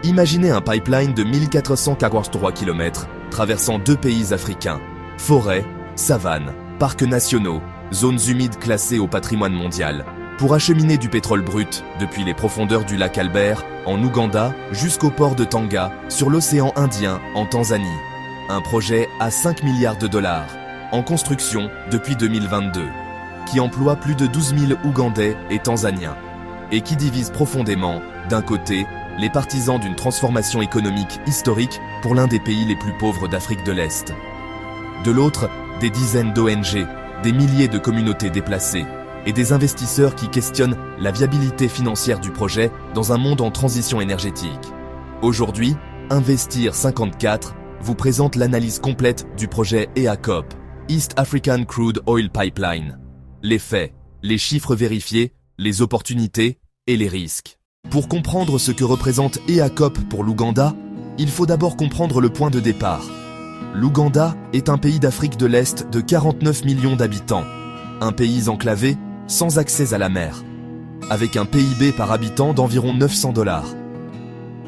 Imaginez un pipeline de 1443 km traversant 2 pays africains, forêts, savanes, parcs nationaux, zones humides classées au patrimoine mondial, pour acheminer du pétrole brut depuis les profondeurs du lac Albert en Ouganda jusqu'au port de Tanga sur l'océan Indien en Tanzanie. Un projet à 5 milliards de dollars, en construction depuis 2022, qui emploie plus de 12 000 Ougandais et Tanzaniens, et qui divise profondément, d'un côté, les partisans d'une transformation économique historique pour l'un des pays les plus pauvres d'Afrique de l'Est. De l'autre, des dizaines d'ONG, des milliers de communautés déplacées et des investisseurs qui questionnent la viabilité financière du projet dans un monde en transition énergétique. Aujourd'hui, Investir 54 vous présente l'analyse complète du projet EACOP, East African Crude Oil Pipeline. Les faits, les chiffres vérifiés, les opportunités et les risques. Pour comprendre ce que représente EACOP pour l'Ouganda, il faut d'abord comprendre le point de départ. L'Ouganda est un pays d'Afrique de l'Est de 49 millions d'habitants, un pays enclavé, sans accès à la mer, avec un PIB par habitant d'environ 900 $.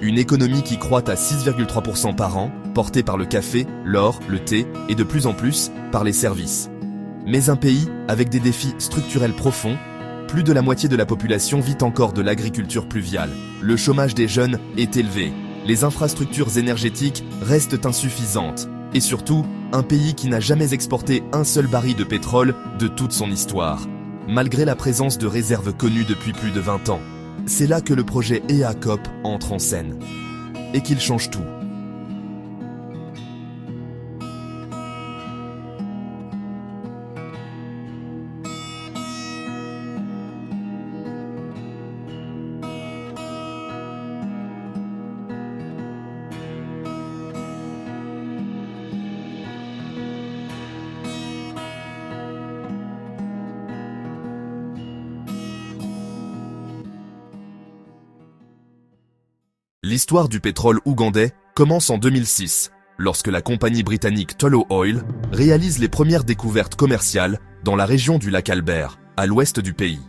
Une économie qui croît à 6,3% par an, portée par le café, l'or, le thé et de plus en plus par les services. Mais un pays avec des défis structurels profonds. Plus de la moitié de la population vit encore de l'agriculture pluviale. Le chômage des jeunes est élevé. Les infrastructures énergétiques restent insuffisantes. Et surtout, un pays qui n'a jamais exporté un seul baril de pétrole de toute son histoire, malgré la présence de réserves connues depuis plus de 20 ans. C'est là que le projet EACOP entre en scène. Et qu'il change tout. L'histoire du pétrole ougandais commence en 2006, lorsque la compagnie britannique Tullow Oil réalise les premières découvertes commerciales dans la région du lac Albert, à l'ouest du pays.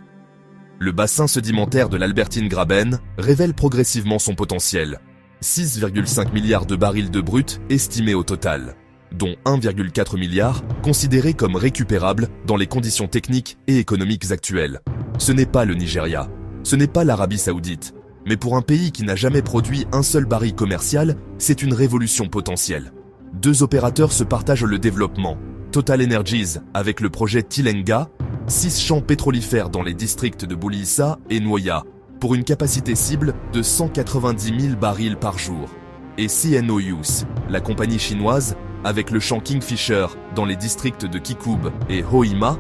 Le bassin sédimentaire de l'Albertine Graben révèle progressivement son potentiel. 6,5 milliards de barils de brut estimés au total, dont 1,4 milliard considérés comme récupérables dans les conditions techniques et économiques actuelles. Ce n'est pas le Nigeria, ce n'est pas l'Arabie Saoudite, mais pour un pays qui n'a jamais produit un seul baril commercial, c'est une révolution potentielle. 2 opérateurs se partagent le développement. Total Energies avec le projet Tilenga, 6 champs pétrolifères dans les districts de Bulisa et Nwoya, pour une capacité cible de 190 000 barils par jour. Et CNO Youth, la compagnie chinoise, avec le champ Kingfisher dans les districts de Kikube et Hoima,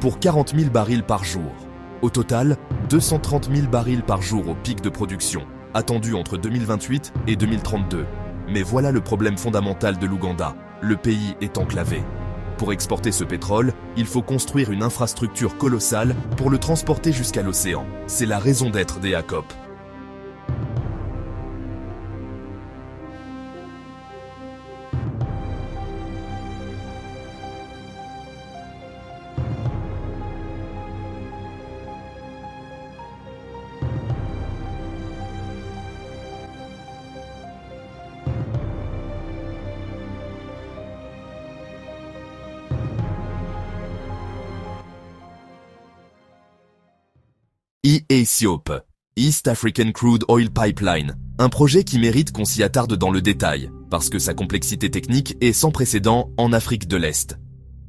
pour 40 000 barils par jour. Au total, 230 000 barils par jour au pic de production, attendu entre 2028 et 2032. Mais voilà le problème fondamental de l'Ouganda, le pays est enclavé. Pour exporter ce pétrole, il faut construire une infrastructure colossale pour le transporter jusqu'à l'océan. C'est la raison d'être d'EACOP. EACOP, East African Crude Oil Pipeline, un projet qui mérite qu'on s'y attarde dans le détail, parce que sa complexité technique est sans précédent en Afrique de l'Est.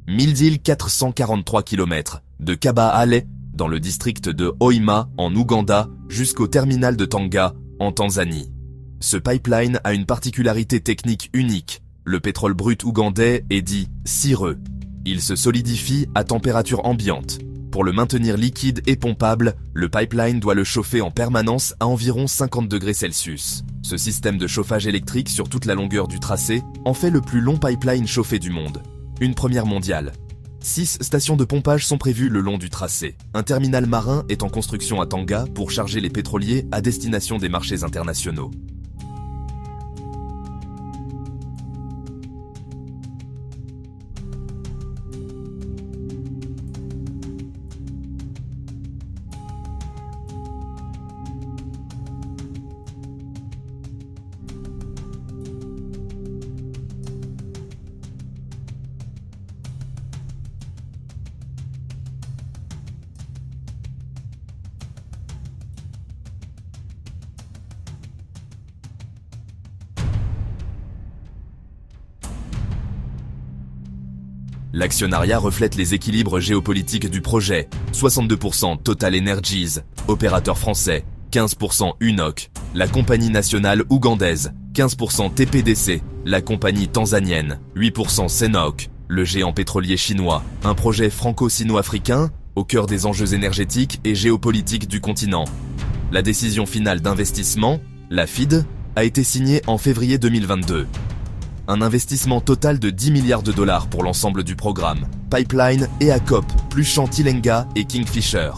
1443 km, de Kabaale, dans le district de Hoima, en Ouganda, jusqu'au terminal de Tanga, en Tanzanie. Ce pipeline a une particularité technique unique. Le pétrole brut ougandais est dit cireux. Il se solidifie à température ambiante. Pour le maintenir liquide et pompable, le pipeline doit le chauffer en permanence à environ 50 degrés Celsius. Ce système de chauffage électrique sur toute la longueur du tracé en fait le plus long pipeline chauffé du monde. Une première mondiale. 6 stations de pompage sont prévues le long du tracé. Un terminal marin est en construction à Tanga pour charger les pétroliers à destination des marchés internationaux. L'actionnariat reflète les équilibres géopolitiques du projet, 62% Total Energies, opérateur français, 15% UNOC, la compagnie nationale ougandaise, 15% TPDC, la compagnie tanzanienne, 8% CNOOC, le géant pétrolier chinois, un projet franco-sino-africain au cœur des enjeux énergétiques et géopolitiques du continent. La décision finale d'investissement, la FID, a été signée en février 2022. Un investissement total de 10 milliards de dollars pour l'ensemble du programme, Pipeline et ACOP, plus Chantilenga et Kingfisher.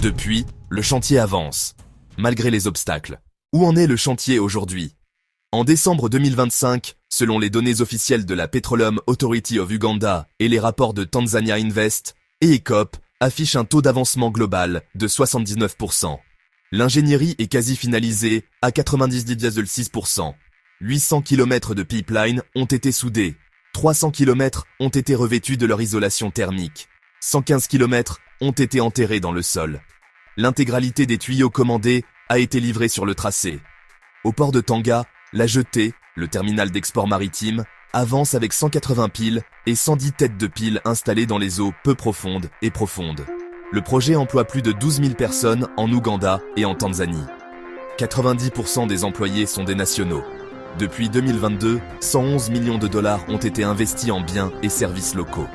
Depuis, le chantier avance, malgré les obstacles. Où en est le chantier aujourd'hui? En décembre 2025, selon les données officielles de la Petroleum Authority of Uganda et les rapports de Tanzania Invest, ACOP affiche un taux d'avancement global de 79%. L'ingénierie est quasi finalisée à 90,6%. 800 km de pipeline ont été soudés, 300 km ont été revêtus de leur isolation thermique, 115 km ont été enterrés dans le sol. L'intégralité des tuyaux commandés a été livrée sur le tracé. Au port de Tanga, la jetée, le terminal d'export maritime, avance avec 180 piles et 110 têtes de piles installées dans les eaux peu profondes et profondes. Le projet emploie plus de 12 000 personnes en Ouganda et en Tanzanie. 90% des employés sont des nationaux. Depuis 2022, 111 millions de dollars ont été investis en biens et services locaux.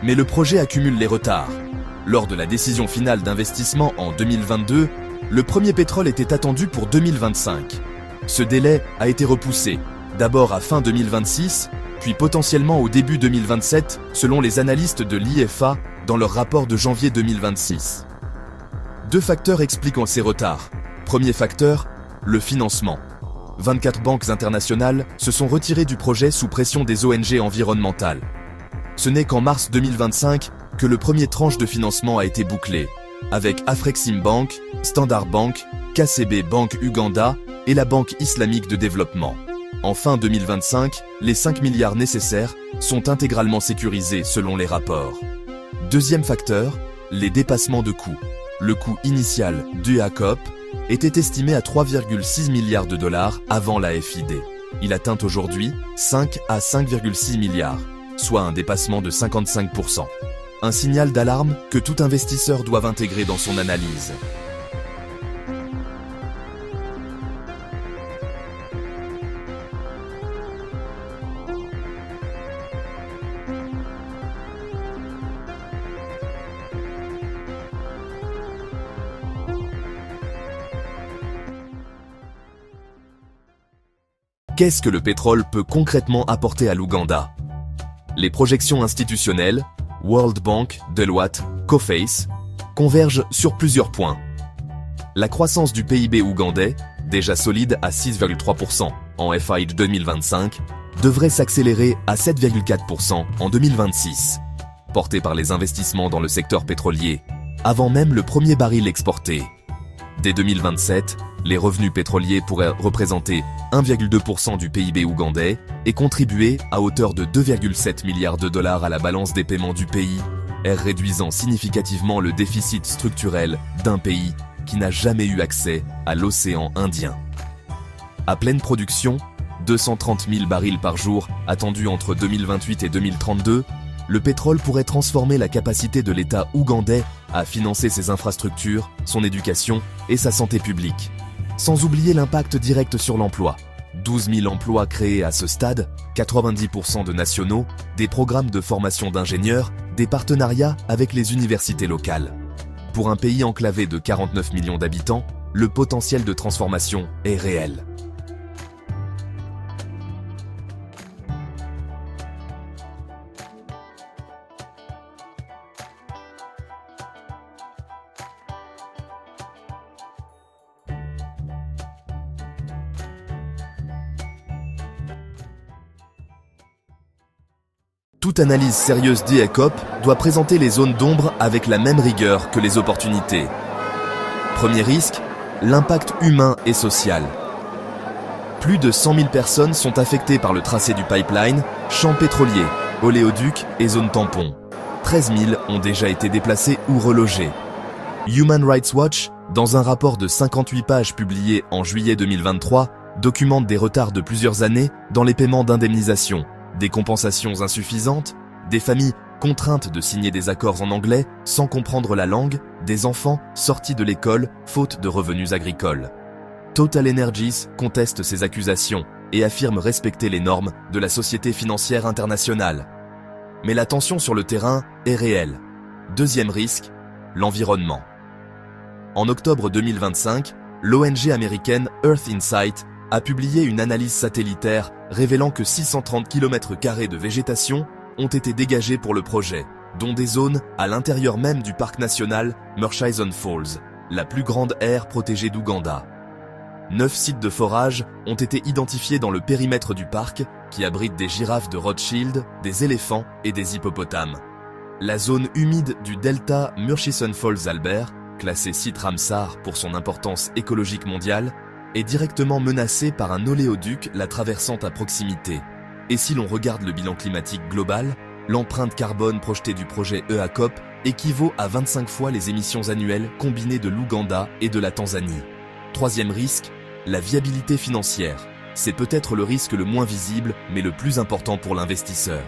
Mais le projet accumule les retards. Lors de la décision finale d'investissement en 2022, le premier pétrole était attendu pour 2025. Ce délai a été repoussé, d'abord à fin 2026, puis potentiellement au début 2027, selon les analystes de l'IFA dans leur rapport de janvier 2026. Deux facteurs expliquent ces retards. Premier facteur, le financement. 24 banques internationales se sont retirées du projet sous pression des ONG environnementales. Ce n'est qu'en mars 2025 que le premier tranche de financement a été bouclé, avec Afrexim Bank, Standard Bank, KCB Bank Uganda et la Banque islamique de développement. En fin 2025, les 5 milliards nécessaires sont intégralement sécurisés selon les rapports. Deuxième facteur, les dépassements de coûts. Le coût initial du ACOP était estimé à 3,6 milliards de dollars avant la FID. Il atteint aujourd'hui 5 à 5,6 milliards, soit un dépassement de 55%. Un signal d'alarme que tout investisseur doit intégrer dans son analyse. Qu'est-ce que le pétrole peut concrètement apporter à l'Ouganda? Les projections institutionnelles, World Bank, Deloitte, Coface, convergent sur plusieurs points. La croissance du PIB ougandais, déjà solide à 6,3% en FY 2025, devrait s'accélérer à 7,4% en 2026, portée par les investissements dans le secteur pétrolier, avant même le premier baril exporté. Dès 2027, les revenus pétroliers pourraient représenter 1,2% du PIB ougandais et contribuer à hauteur de 2,7 milliards de dollars à la balance des paiements du pays, réduisant significativement le déficit structurel d'un pays qui n'a jamais eu accès à l'océan Indien. À pleine production, 230 000 barils par jour attendus entre 2028 et 2032, le pétrole pourrait transformer la capacité de l'État ougandais à financer ses infrastructures, son éducation et sa santé publique. Sans oublier l'impact direct sur l'emploi. 12 000 emplois créés à ce stade, 90% de nationaux, des programmes de formation d'ingénieurs, des partenariats avec les universités locales. Pour un pays enclavé de 49 millions d'habitants, le potentiel de transformation est réel. Toute analyse sérieuse d'IACOP doit présenter les zones d'ombre avec la même rigueur que les opportunités. Premier risque, l'impact humain et social. Plus de 100 000 personnes sont affectées par le tracé du pipeline, champs pétroliers, oléoducs et zones tampons. 13 000 ont déjà été déplacés ou relogés. Human Rights Watch, dans un rapport de 58 pages publié en juillet 2023, documente des retards de plusieurs années dans les paiements d'indemnisation, des compensations insuffisantes, des familles contraintes de signer des accords en anglais sans comprendre la langue, des enfants sortis de l'école faute de revenus agricoles. Total Energies conteste ces accusations et affirme respecter les normes de la Société financière internationale. Mais la tension sur le terrain est réelle. Deuxième risque, l'environnement. En octobre 2025, l'ONG américaine Earth Insight a publié une analyse satellitaire révélant que 630 km² de végétation ont été dégagés pour le projet, dont des zones à l'intérieur même du parc national Murchison Falls, la plus grande aire protégée d'Ouganda. 9 sites de forage ont été identifiés dans le périmètre du parc, qui abrite des girafes de Rothschild, des éléphants et des hippopotames. La zone humide du delta Murchison Falls-Albert, classée site Ramsar pour son importance écologique mondiale, est directement menacée par un oléoduc la traversant à proximité. Et si l'on regarde le bilan climatique global, l'empreinte carbone projetée du projet EACOP équivaut à 25 fois les émissions annuelles combinées de l'Ouganda et de la Tanzanie. Troisième risque, la viabilité financière. C'est peut-être le risque le moins visible, mais le plus important pour l'investisseur.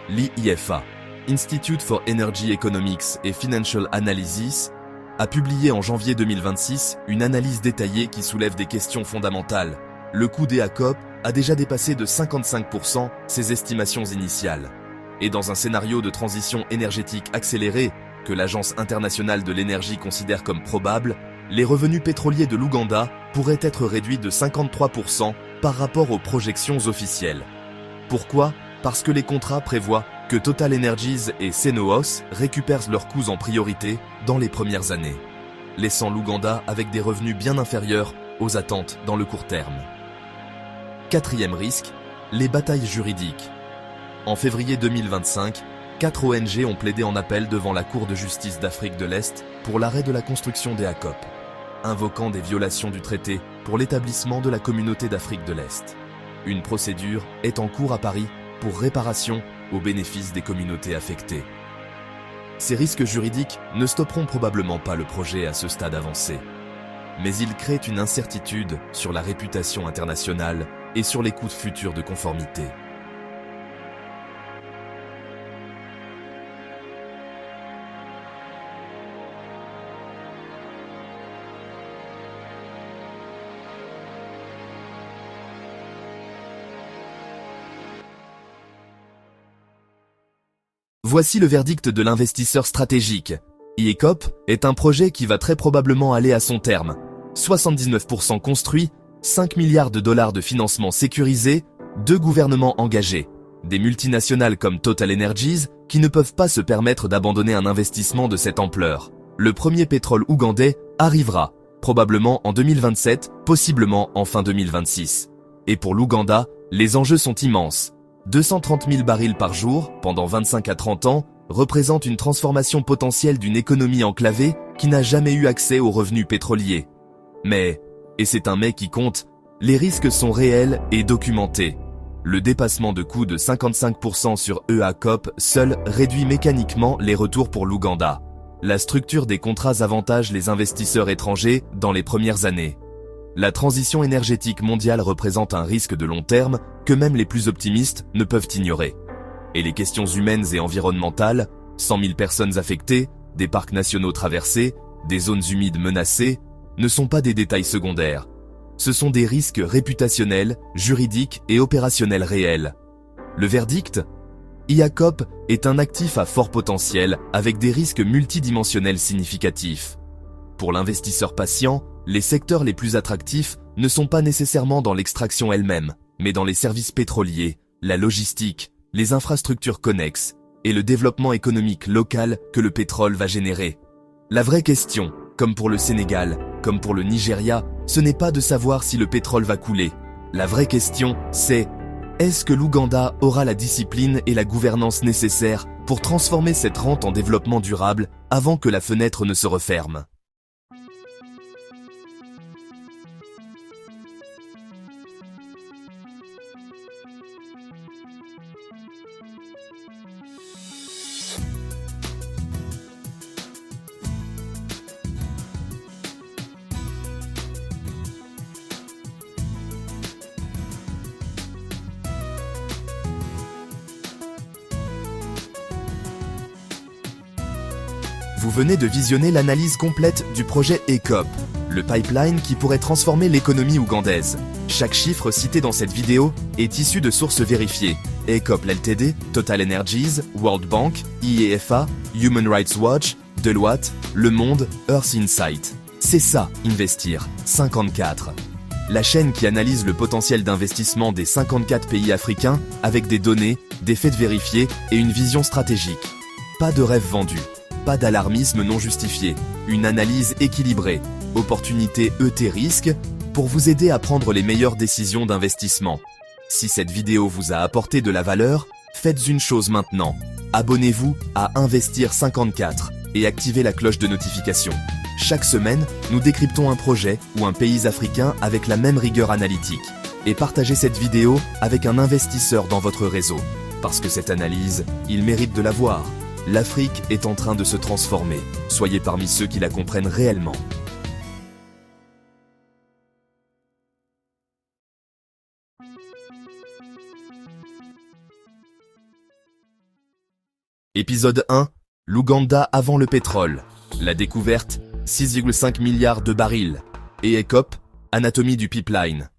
L'IFA, Institute for Energy Economics and Financial Analysis, a publié en janvier 2026 une analyse détaillée qui soulève des questions fondamentales. Le coût d'EACOP a déjà dépassé de 55% ses estimations initiales. Et dans un scénario de transition énergétique accélérée, que l'Agence internationale de l'énergie considère comme probable, les revenus pétroliers de l'Ouganda pourraient être réduits de 53% par rapport aux projections officielles. Pourquoi ? Parce que les contrats prévoient que Total Energies et Cenovus récupèrent leurs coûts en priorité dans les premières années, laissant l'Ouganda avec des revenus bien inférieurs aux attentes dans le court terme. Quatrième risque, les batailles juridiques. En février 2025, 4 ONG ont plaidé en appel devant la Cour de justice d'Afrique de l'Est pour l'arrêt de la construction des EACOP, invoquant des violations du traité pour l'établissement de la Communauté d'Afrique de l'Est. Une procédure est en cours à Paris pour réparation au bénéfice des communautés affectées. Ces risques juridiques ne stopperont probablement pas le projet à ce stade avancé, mais ils créent une incertitude sur la réputation internationale et sur les coûts futurs de conformité. Voici le verdict de l'investisseur stratégique. EACOP est un projet qui va très probablement aller à son terme. 79% construit, 5 milliards de dollars de financement sécurisé, 2 gouvernements engagés, des multinationales comme Total Energies qui ne peuvent pas se permettre d'abandonner un investissement de cette ampleur. Le premier pétrole ougandais arrivera, probablement en 2027, possiblement en fin 2026. Et pour l'Ouganda, les enjeux sont immenses. 230 000 barils par jour, pendant 25 à 30 ans, représentent une transformation potentielle d'une économie enclavée qui n'a jamais eu accès aux revenus pétroliers. Mais, et c'est un mais qui compte, les risques sont réels et documentés. Le dépassement de coûts de 55% sur EACOP seul réduit mécaniquement les retours pour l'Ouganda. La structure des contrats avantage les investisseurs étrangers dans les premières années. La transition énergétique mondiale représente un risque de long terme que même les plus optimistes ne peuvent ignorer. Et les questions humaines et environnementales, 100 000 personnes affectées, des parcs nationaux traversés, des zones humides menacées, ne sont pas des détails secondaires. Ce sont des risques réputationnels, juridiques et opérationnels réels. Le verdict ? EACOP est un actif à fort potentiel avec des risques multidimensionnels significatifs. Pour l'investisseur patient, les secteurs les plus attractifs ne sont pas nécessairement dans l'extraction elle-même, mais dans les services pétroliers, la logistique, les infrastructures connexes et le développement économique local que le pétrole va générer. La vraie question, comme pour le Sénégal, comme pour le Nigeria, ce n'est pas de savoir si le pétrole va couler. La vraie question, c'est: est-ce que l'Ouganda aura la discipline et la gouvernance nécessaires pour transformer cette rente en développement durable avant que la fenêtre ne se referme ? Vous venez de visionner l'analyse complète du projet ECOP, le pipeline qui pourrait transformer l'économie ougandaise. Chaque chiffre cité dans cette vidéo est issu de sources vérifiées. ECOP Ltd, Total Energies, World Bank, IEFA, Human Rights Watch, Deloitte, Le Monde, Earth Insight. C'est ça, investir. 54. La chaîne qui analyse le potentiel d'investissement des 54 pays africains avec des données, des faits vérifiés et une vision stratégique. Pas de rêve vendu. Pas d'alarmisme non justifié, une analyse équilibrée, opportunité ET-risque, pour vous aider à prendre les meilleures décisions d'investissement. Si cette vidéo vous a apporté de la valeur, faites une chose maintenant. Abonnez-vous à Investir 54 et activez la cloche de notification. Chaque semaine, nous décryptons un projet ou un pays africain avec la même rigueur analytique. Et partagez cette vidéo avec un investisseur dans votre réseau. Parce que cette analyse, il mérite de la voir. L'Afrique est en train de se transformer. Soyez parmi ceux qui la comprennent réellement. Épisode 1. L'Ouganda avant le pétrole. La découverte, 6,5 milliards de barils. Et ECOP, anatomie du pipeline.